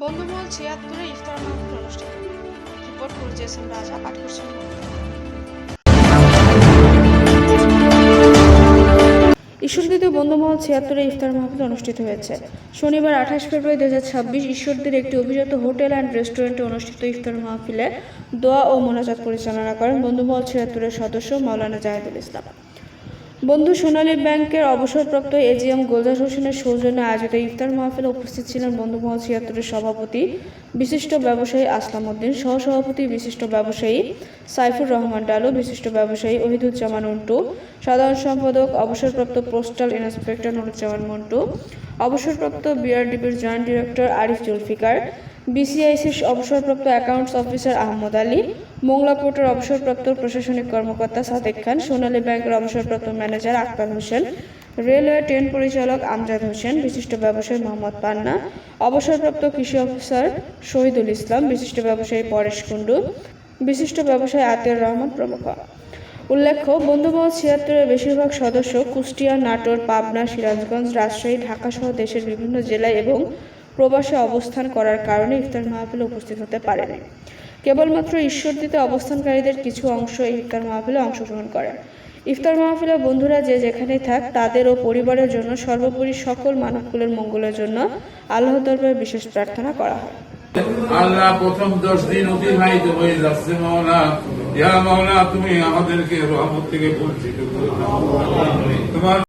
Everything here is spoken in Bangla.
বন্ধুমহল ৭৬ ইফতার মাহফিল অনুষ্ঠিত। রিপোর্ট করছেন রাজা, পাঠ করছেন ঈশ্বরদীতে বন্ধুমহল ৭৬ ইফতার মাহফিল অনুষ্ঠিত হয়েছে। শনিবার ২৮ ফেব্রুয়ারি ২০২৬ ঈশ্বরদীর একটি অভিজাত হোটেল অ্যান্ড রেস্টুরেন্টে অনুষ্ঠিত ইফতার মাহফিলে দোয়া ও মোনাজাত পরিচালনা করেন বন্ধুমহল ৭৬-এর সদস্য মাওলানা জাহিদুল ইসলাম। বন্ধু সোনালী ব্যাংকের অবসরপ্রাপ্ত এজিএম গোলজার হোসেনের সৌজন্যে আয়োজিত ইফতার মাহফিলে উপস্থিত ছিলেন বন্ধুমহল ৭৬-এর সভাপতি বিশিষ্ট ব্যবসায়ী আসলাম উদ্দিন, সহসভাপতি বিশিষ্ট ব্যবসায়ী সাইফুর রহমান ডালু, বিশিষ্ট ব্যবসায়ী ওহিদুজ্জামান উন্টু, সাধারণ সম্পাদক অবসরপ্রাপ্ত পোস্টাল ইন্সপেক্টর নুরুজ্জামান মন্টু, অবসরপ্রাপ্ত বিআরডিবির জয়েন্ট ডিরেক্টর আরিফ জুলফিকার, বিসিআইসির অবসরপ্রাপ্ত অ্যাকাউন্টস অফিসার আহমদ আলী, মোংলা পোর্টের অবসরপ্রাপ্ত প্রশাসনিক কর্মকর্তা সাদেক খান, সোনালী ব্যাংকের অবসরপ্রাপ্ত manager Akhtar Hossain, railway train পরিচালক আমজাদ হোসেন, বিশিষ্ট ব্যবসায়ী মোহাম্মদ পান্না, অবসরপ্রাপ্ত কৃষি অফিসার শহীদুল ইসলাম, বিশিষ্ট ব্যবসায়ী পরেশ কুণ্ডু, বিশিষ্ট ব্যবসায়ী আতিয়ার রহমান প্রমুখ। উল্লেখ্য, বন্ধুমহল ৭৬-এর বেশিরভাগ সদস্য কুষ্টিয়া, নাটোর, পাবনা, সিরাজগঞ্জ, রাজশাহী, ঢাকা সহ দেশের বিভিন্ন জেলায় এবং প্রবাসে অবস্থান করার কারণে ইফতার মাহফিলে উপস্থিত হতে পারেনি। কেবলমাত্র ঈশ্বরদীতে অবস্থানকারীদের কিছু অংশ এই ইফতার মাহফিলে অংশগ্রহণ করে। ইফতার মাহফিলে বন্ধুরা যে যেখানেই থাক তাদের ও পরিবারের জন্য সর্বোপরি সকল মানবকুলের মঙ্গলের জন্য আল্লাহর দরবারে বিশেষ প্রার্থনা করা হয়। আল্লাহ প্রথম 10 দিন অতিবাহিত হয়ে যাচ্ছে মাওলা, ইয়া মাওলা তুমি আমাদেরকে রহমত থেকে বঞ্চিত করো না। তোমার